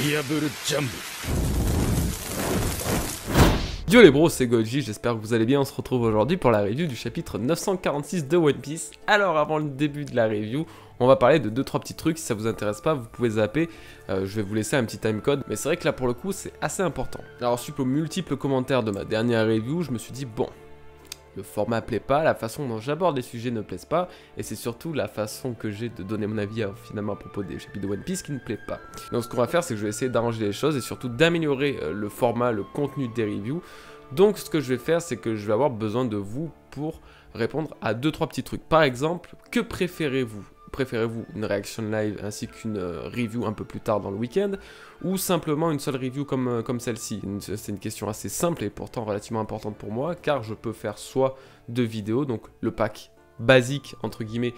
Diable Jump. Yo les bros, c'est Goji, j'espère que vous allez bien. On se retrouve aujourd'hui pour la review du chapitre 946 de One Piece. Alors avant le début de la review, on va parler de 2-3 petits trucs. Si ça vous intéresse pas, vous pouvez zapper. Je vais vous laisser un petit timecode, mais c'est vrai que là pour le coup c'est assez important. Alors suite aux multiples commentaires de ma dernière review, je me suis dit bon, le format plaît pas, la façon dont j'aborde les sujets ne plaise pas, et c'est surtout la façon que j'ai de donner mon avis finalement à propos des chapitres de One Piece qui ne plaît pas. Donc ce qu'on va faire, c'est que je vais essayer d'arranger les choses et surtout d'améliorer le format, le contenu des reviews. Donc ce que je vais faire, c'est que je vais avoir besoin de vous pour répondre à 2-3 petits trucs. Par exemple, que préférez-vous ? Préférez-vous une réaction live ainsi qu'une review un peu plus tard dans le week-end, ou simplement une seule review comme celle-ci? C'est une question assez simple et pourtant relativement importante pour moi, car je peux faire soit 2 vidéos, donc le pack basique entre guillemets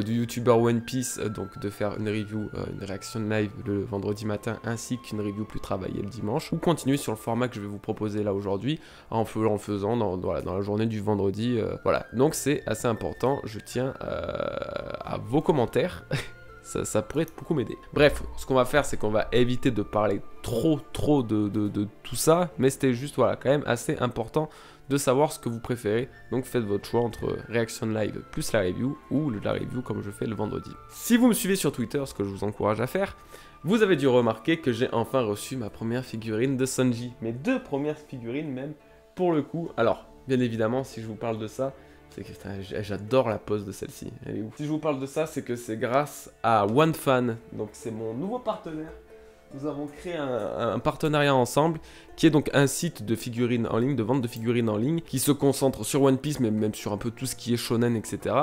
du youtubeur One Piece, donc de faire une review, une réaction live le vendredi matin ainsi qu'une review plus travaillée le dimanche, ou continuer sur le format que je vais vous proposer là aujourd'hui en faisant dans la journée du vendredi. Voilà, donc c'est assez important, je tiens à vos commentaires. Ça pourrait beaucoup m'aider. Bref, ce qu'on va faire, c'est qu'on va éviter de parler trop de tout ça, mais c'était juste, voilà, quand même assez important de savoir ce que vous préférez. Donc faites votre choix entre réaction live plus la review, ou la review comme je fais le vendredi. Si vous me suivez sur Twitter, ce que je vous encourage à faire, vous avez dû remarquer que j'ai enfin reçu ma première figurine de Sanji. Mes 2 premières figurines même, pour le coup. Alors, bien évidemment, si je vous parle de ça, c'est que j'adore la pose de celle-ci. Elle est ouf. Si je vous parle de ça, c'est que c'est grâce à OneFan. Donc c'est mon nouveau partenaire. Nous avons créé un partenariat ensemble, qui est donc un site de figurines en ligne, de vente de figurines en ligne, qui se concentre sur One Piece, mais même sur un peu tout ce qui est shonen, etc.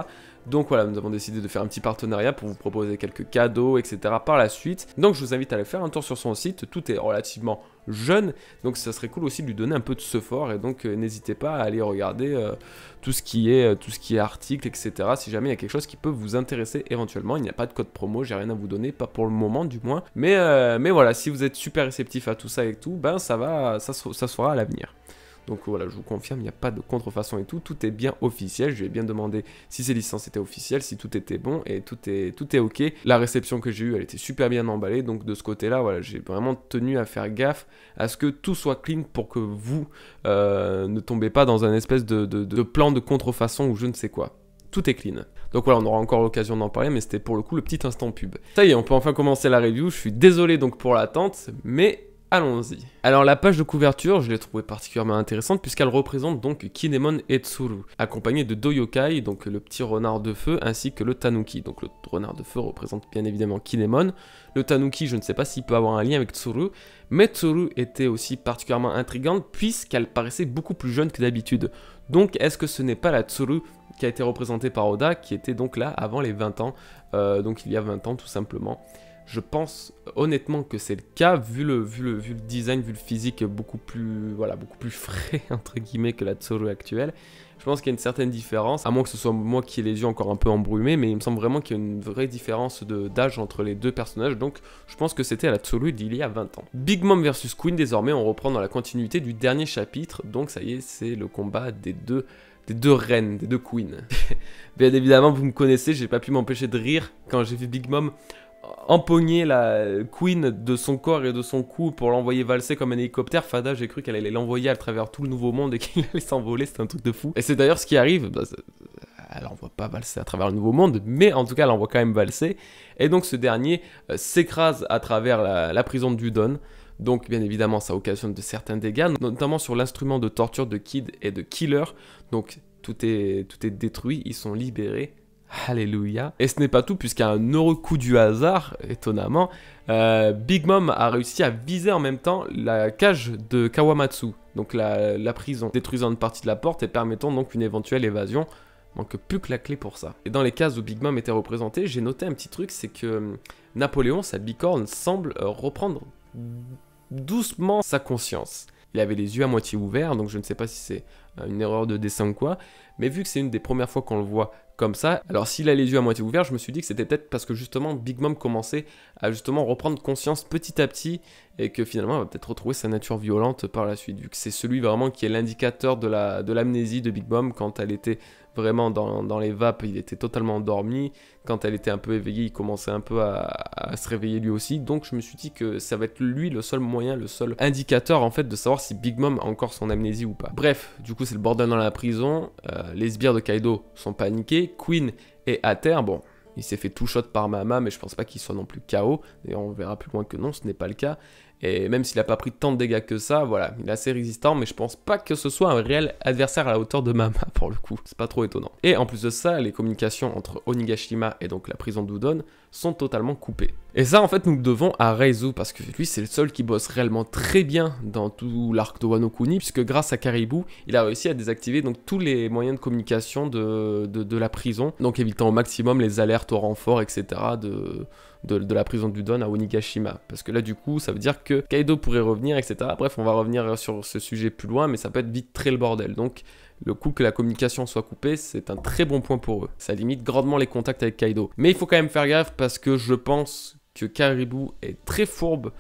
Donc voilà, nous avons décidé de faire un petit partenariat pour vous proposer quelques cadeaux, etc. par la suite. Donc je vous invite à aller faire un tour sur son site, tout est relativement jeune, donc ça serait cool aussi de lui donner un peu de support, et donc n'hésitez pas à aller regarder tout ce qui est articles, etc. si jamais il y a quelque chose qui peut vous intéresser éventuellement. Il n'y a pas de code promo, j'ai rien à vous donner, pas pour le moment du moins, mais voilà, si vous êtes super réceptif à tout ça et tout, ben ça se fera à l'avenir. Donc voilà, je vous confirme, il n'y a pas de contrefaçon et tout est bien officiel. Je lui ai bien demandé si ces licences étaient officielles, si tout était bon, et tout est ok. La réception que j'ai eue, elle était super bien emballée, donc de ce côté-là, voilà, j'ai vraiment tenu à faire gaffe à ce que tout soit clean pour que vous ne tombez pas dans un espèce de plan de contrefaçon ou je ne sais quoi. Tout est clean. Donc voilà, on aura encore l'occasion d'en parler, mais c'était pour le coup le petit instant pub. Ça y est, on peut enfin commencer la review. Je suis désolé donc pour l'attente, mais allons-y. Alors la page de couverture, je l'ai trouvée particulièrement intéressante puisqu'elle représente donc Kinemon et Tsuru, accompagné de Doyokai, donc le petit renard de feu, ainsi que le Tanuki. Donc le renard de feu représente bien évidemment Kinemon. Le Tanuki, je ne sais pas s'il peut avoir un lien avec Tsuru, mais Tsuru était aussi particulièrement intrigante puisqu'elle paraissait beaucoup plus jeune que d'habitude. Donc est-ce que ce n'est pas la Tsuru qui a été représentée par Oda, qui était donc là avant les 20 ans, donc il y a 20 ans tout simplement. Je pense honnêtement que c'est le cas, vu le design, vu le physique beaucoup plus frais entre guillemets que la Tsuru actuelle. Je pense qu'il y a une certaine différence, à moins que ce soit moi qui ai les yeux encore un peu embrumés, mais il me semble vraiment qu'il y a une vraie différence d'âge entre les 2 personnages, donc je pense que c'était la Tsuru d'il y a 20 ans. Big Mom versus Queen, désormais on reprend dans la continuité du dernier chapitre, donc ça y est, c'est le combat des deux reines, des 2 queens. Bien évidemment, vous me connaissez, j'ai pas pu m'empêcher de rire quand j'ai vu Big Mom empoigner la queen de son corps et de son cou pour l'envoyer valser comme un hélicoptère. Fada, j'ai cru qu'elle allait l'envoyer à travers tout le nouveau monde et qu'il allait s'envoler, c'est un truc de fou. Et c'est d'ailleurs ce qui arrive, elle envoie pas valser à travers le nouveau monde, mais en tout cas elle envoie quand même valser. Et donc ce dernier s'écrase à travers la prison de Udon. Donc bien évidemment ça occasionne de certains dégâts, notamment sur l'instrument de torture de Kid et de Killer. Donc tout est détruit, ils sont libérés. Alléluia. Et ce n'est pas tout, puisqu'à un heureux coup du hasard, étonnamment, Big Mom a réussi à viser en même temps la cage de Kawamatsu, donc la prison, détruisant une partie de la porte et permettant donc une éventuelle évasion. Manque plus que la clé pour ça. Et dans les cases où Big Mom était représenté, j'ai noté un petit truc, c'est que Napoléon, sa bicorne, semble reprendre doucement sa conscience. Il avait les yeux à moitié ouverts, donc je ne sais pas si c'est une erreur de dessin ou quoi, mais vu que c'est une des premières fois qu'on le voit comme ça, alors s'il a les yeux à moitié ouverts, je me suis dit que c'était peut-être parce que justement Big Mom commençait à justement reprendre conscience petit à petit, et que finalement elle va peut-être retrouver sa nature violente par la suite, vu que c'est celui vraiment qui est l'indicateur de l'amnésie de Big Mom quand elle était vraiment dans les vapes, il était totalement endormi. Quand elle était un peu éveillée, il commençait un peu à se réveiller lui aussi. Donc je me suis dit que ça va être lui le seul moyen, le seul indicateur en fait de savoir si Big Mom a encore son amnésie ou pas. Bref, du coup c'est le bordel dans la prison. Les sbires de Kaido sont paniqués. Queen est à terre. Bon, il s'est fait tout shot par Mama, mais je pense pas qu'il soit non plus KO. D'ailleurs on verra plus loin que non, ce n'est pas le cas. Et même s'il n'a pas pris tant de dégâts que ça, voilà, il est assez résistant, mais je pense pas que ce soit un réel adversaire à la hauteur de Mama, pour le coup. C'est pas trop étonnant. Et en plus de ça, les communications entre Onigashima et donc la prison d'Udon sont totalement coupées. Et ça, en fait, nous le devons à Reizu, parce que lui, c'est le seul qui bosse réellement très bien dans tout l'arc de Wano Kuni, puisque grâce à Caribou, il a réussi à désactiver donc tous les moyens de communication de la prison, donc évitant au maximum les alertes au renfort, etc. de la prison d'Udon à Onigashima. Parce que là, du coup, ça veut dire que Kaido pourrait revenir, etc. Bref, on va revenir sur ce sujet plus loin, mais ça peut être vite très le bordel. Donc, le coup que la communication soit coupée, c'est un très bon point pour eux. Ça limite grandement les contacts avec Kaido. Mais il faut quand même faire gaffe parce que je pense que Caribou est très fourbe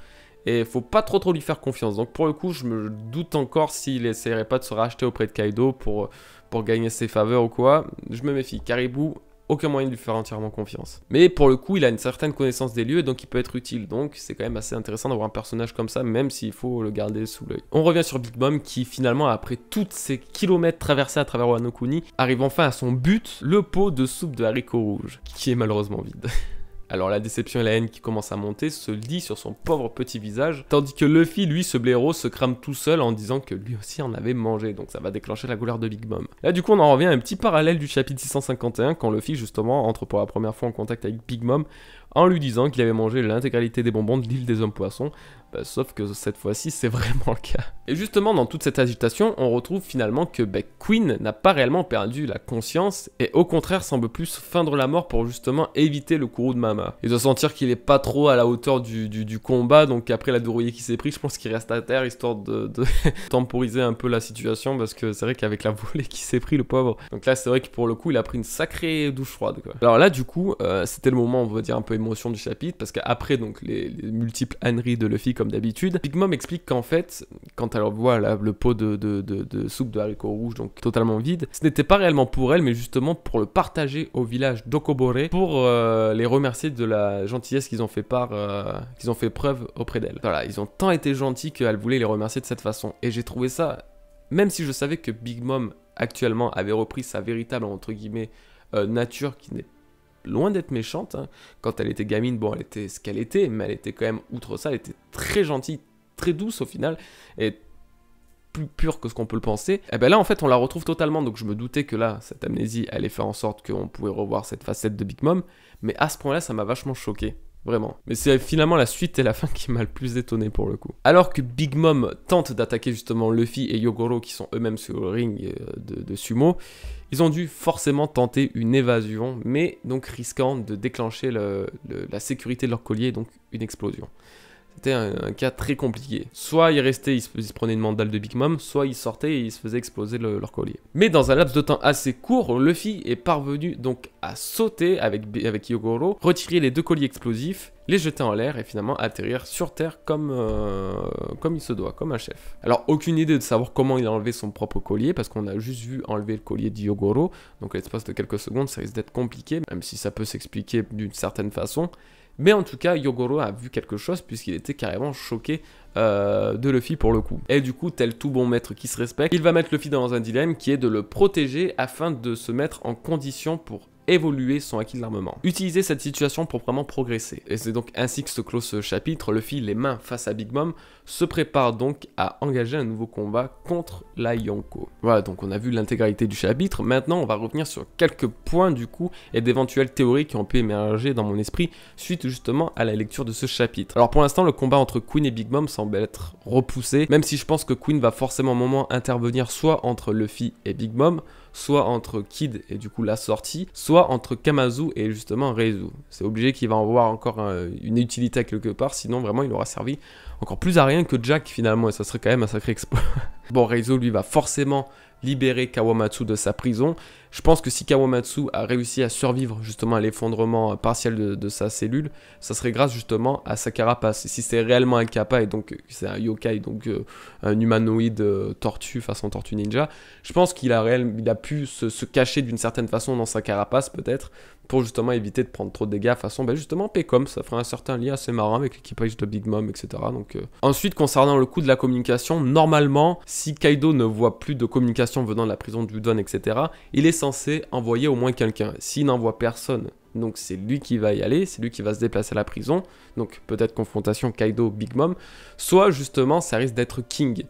et il faut pas trop lui faire confiance. Donc pour le coup, je me doute encore s'il essaierait pas de se racheter auprès de Kaido pour gagner ses faveurs ou quoi. Je me méfie. Caribou, aucun moyen de lui faire entièrement confiance. Mais pour le coup, il a une certaine connaissance des lieux, donc il peut être utile. Donc c'est quand même assez intéressant d'avoir un personnage comme ça, même s'il faut le garder sous l'œil. On revient sur Big Mom qui finalement, après tous ces kilomètres traversés à travers Wano Kuni, arrive enfin à son but, le pot de soupe de haricots rouges, qui est malheureusement vide. Alors la déception et la haine qui commencent à monter se lit sur son pauvre petit visage, tandis que Luffy, lui, ce blaireau, se crame tout seul en disant que lui aussi en avait mangé, donc ça va déclencher la colère de Big Mom. Là du coup on en revient à un petit parallèle du chapitre 651, quand Luffy justement entre pour la première fois en contact avec Big Mom, en lui disant qu'il avait mangé l'intégralité des bonbons de l'île des hommes poissons, sauf que cette fois-ci c'est vraiment le cas. Et justement dans toute cette agitation, on retrouve finalement que Queen n'a pas réellement perdu la conscience, et au contraire semble plus feindre la mort pour justement éviter le courroux de Mama. Il doit sentir qu'il est pas trop à la hauteur du combat, donc après la dourouillée qui s'est pris, je pense qu'il reste à terre, histoire de temporiser un peu la situation, parce que c'est vrai qu'avec la volée qui s'est pris le pauvre, donc là c'est vrai que pour le coup il a pris une sacrée douche froide quoi. Alors là du coup, c'était le moment on va dire un peu émotion du chapitre, parce qu'après donc les multiples âneries de Luffy comme d'habitude, Big Mom explique qu'en fait, quand elle voit là, le pot de soupe de haricots rouges, donc totalement vide, ce n'était pas réellement pour elle, mais justement pour le partager au village d'Okobore, pour les remercier de la gentillesse qu'ils ont fait qu'ils ont fait preuve auprès d'elle. Voilà, ils ont tant été gentils qu'elle voulait les remercier de cette façon, et j'ai trouvé ça, même si je savais que Big Mom actuellement avait repris sa véritable entre guillemets nature qui n'est loin d'être méchante, hein. Quand elle était gamine, bon, elle était ce qu'elle était, mais elle était quand même, outre ça, elle était très gentille, très douce au final, et plus pure que ce qu'on peut le penser. Et ben là, en fait, on la retrouve totalement, donc je me doutais que là, cette amnésie allait faire en sorte qu'on pouvait revoir cette facette de Big Mom, mais à ce point-là, ça m'a vachement choqué. Vraiment. Mais c'est finalement la suite et la fin qui m'a le plus étonné pour le coup. Alors que Big Mom tente d'attaquer justement Luffy et Yogoro qui sont eux-mêmes sur le ring de sumo, ils ont dû forcément tenter une évasion, mais donc risquant de déclencher la sécurité de leur collier, donc une explosion. C'était un cas très compliqué. Soit ils restaient, ils se prenaient une mandale de Big Mom, soit ils sortaient et ils se faisaient exploser leur collier. Mais dans un laps de temps assez court, Luffy est parvenu donc à sauter avec Yogoro, retirer les deux colliers explosifs, les jeter en l'air et finalement atterrir sur terre comme il se doit, comme un chef. Alors aucune idée de savoir comment il a enlevé son propre collier, parce qu'on a juste vu enlever le collier de Yogoro, donc à l'espace de quelques secondes ça risque d'être compliqué, même si ça peut s'expliquer d'une certaine façon. Mais en tout cas, Yogoro a vu quelque chose puisqu'il était carrément choqué de Luffy pour le coup. Et du coup, tel tout bon maître qui se respecte, il va mettre Luffy dans un dilemme qui est de le protéger afin de se mettre en condition pour évoluer son acquis de l'armement. Utiliser cette situation pour vraiment progresser. Et c'est donc ainsi que se clôt ce chapitre. Luffy, les mains face à Big Mom, se prépare donc à engager un nouveau combat contre la Yonko. Voilà, donc on a vu l'intégralité du chapitre. Maintenant, on va revenir sur quelques points du coup et d'éventuelles théories qui ont pu émerger dans mon esprit suite justement à la lecture de ce chapitre. Alors pour l'instant, le combat entre Queen et Big Mom semble être repoussé, même si je pense que Queen va forcément un moment intervenir soit entre Luffy et Big Mom, soit entre Kid et du coup la sortie, soit entre Kamazu et justement Reizu. C'est obligé qu'il va en voir encore une utilité à quelque part, sinon vraiment il aura servi encore plus à rien que Jack finalement, et ça serait quand même un sacré exploit. Bon, Reizu lui va forcément libérer Kawamatsu de sa prison. Je pense que si Kawamatsu a réussi à survivre justement à l'effondrement partiel de sa cellule, ça serait grâce justement à sa carapace. Et si c'est réellement un kappa et donc c'est un yokai, donc un humanoïde tortue façon tortue ninja, je pense qu'il a pu se cacher d'une certaine façon dans sa carapace peut-être pour justement éviter de prendre trop de dégâts façon justement Pecom. Ça ferait un certain lien assez marrant avec l'équipage de Big Mom, etc. Donc, Ensuite, concernant le coup de la communication, normalement, si Kaido ne voit plus de communication venant de la prison d'Udon, etc., il est censé envoyer au moins quelqu'un. S'il n'envoie personne, donc c'est lui qui va y aller, c'est lui qui va se déplacer à la prison, donc peut-être confrontation Kaido-Big Mom, soit justement ça risque d'être King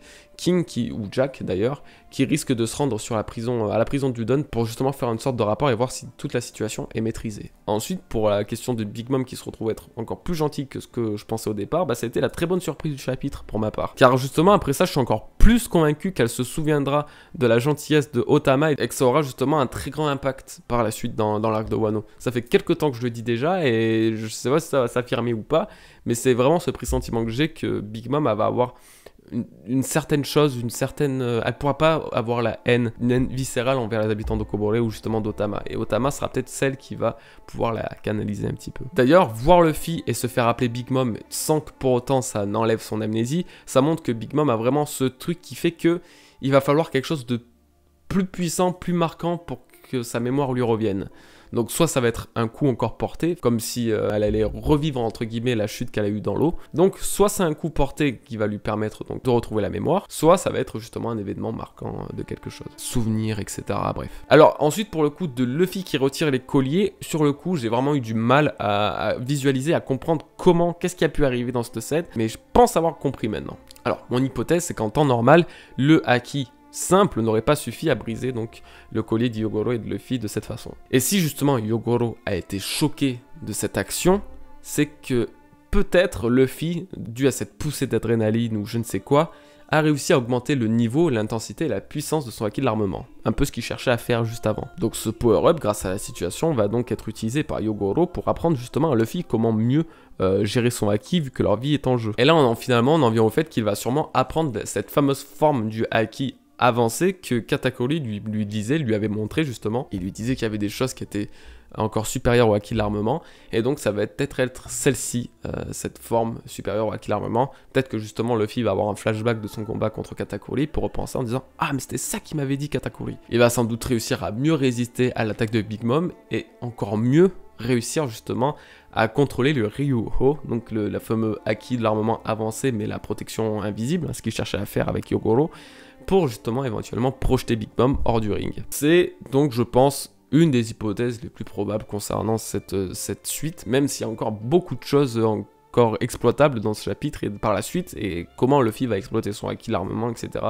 ou Jack d'ailleurs, qui risque de se rendre sur à la prison d'Udon pour justement faire une sorte de rapport et voir si toute la situation est maîtrisée. Ensuite, pour la question de Big Mom qui se retrouve être encore plus gentille que ce que je pensais au départ, ça a été la très bonne surprise du chapitre pour ma part. Car justement après ça, je suis encore plus convaincu qu'elle se souviendra de la gentillesse de Otama et que ça aura justement un très grand impact par la suite dans l'arc de Wano. Ça fait quelques temps que je le dis déjà et je sais pas si ça va s'affirmer ou pas, mais c'est vraiment ce pressentiment que j'ai que Big Mom va avoir une certaine chose, elle pourra pas avoir une haine viscérale envers les habitants de Kobore ou justement d'Otama. Et Otama sera peut-être celle qui va pouvoir la canaliser un petit peu. D'ailleurs, voir Luffy et se faire appeler Big Mom sans que pour autant ça n'enlève son amnésie, ça montre que Big Mom a vraiment ce truc qui fait que il va falloir quelque chose de plus puissant, plus marquant pour que sa mémoire lui revienne. Donc soit ça va être un coup encore porté, comme si elle allait revivre entre guillemets la chute qu'elle a eue dans l'eau. Donc soit c'est un coup porté qui va lui permettre donc de retrouver la mémoire, soit ça va être justement un événement marquant de quelque chose. Souvenir, etc. Bref. Alors ensuite pour le coup de Luffy qui retire les colliers, sur le coup j'ai vraiment eu du mal à visualiser, à comprendre qu'est-ce qui a pu arriver dans cette scène, mais je pense avoir compris maintenant. Alors mon hypothèse c'est qu'en temps normal, le haki simple n'aurait pas suffi à briser donc le collier de Hyogoro et de Luffy de cette façon. Et si justement Hyogoro a été choqué de cette action, c'est que peut-être Luffy, dû à cette poussée d'adrénaline ou je ne sais quoi, a réussi à augmenter le niveau, l'intensité et la puissance de son haki de l'armement. Un peu ce qu'il cherchait à faire juste avant. Donc ce power-up, grâce à la situation, va donc être utilisé par Hyogoro pour apprendre justement à Luffy comment mieux gérer son haki vu que leur vie est en jeu. Et là finalement on en vient au fait qu'il va sûrement apprendre cette fameuse forme du haki avancé que Katakuri lui avait montré justement. Il lui disait qu'il y avait des choses qui étaient encore supérieures au haki de l'armement, et donc ça va peut-être être celle-ci, cette forme supérieure au haki de l'armement. Peut-être que justement Luffy va avoir un flashback de son combat contre Katakuri pour repenser en disant « Ah mais c'était ça qu'il m'avait dit Katakuri ». Il va sans doute réussir à mieux résister à l'attaque de Big Mom, et encore mieux réussir justement à contrôler le Ryuho, donc la fameux haki de l'armement avancé mais la protection invisible, ce qu'il cherchait à faire avec Hyogoro, pour justement éventuellement projeter Big Mom hors du ring. C'est donc je pense une des hypothèses les plus probables concernant cette suite, même s'il y a encore beaucoup de choses encore exploitables dans ce chapitre et par la suite, et comment Luffy va exploiter son haki, l'armement, etc.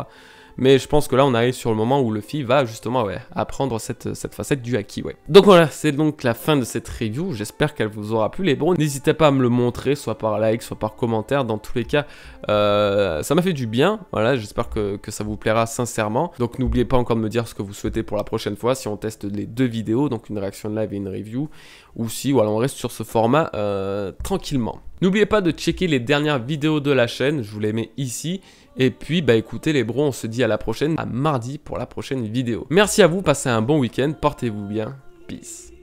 Mais je pense que là on arrive sur le moment où Luffy va justement apprendre cette facette du haki. Donc voilà, c'est donc la fin de cette review, j'espère qu'elle vous aura plu les bros. N'hésitez pas à me le montrer, soit par like, soit par commentaire, dans tous les cas ça m'a fait du bien, voilà, j'espère que ça vous plaira sincèrement. Donc n'oubliez pas encore de me dire ce que vous souhaitez pour la prochaine fois, si on teste les deux vidéos, donc une réaction live et une review, ou si voilà, on reste sur ce format tranquillement. N'oubliez pas de checker les dernières vidéos de la chaîne, je vous les mets ici. Et puis, écoutez les bros, on se dit à la prochaine, à mardi pour la prochaine vidéo. Merci à vous, passez un bon week-end, portez-vous bien, peace.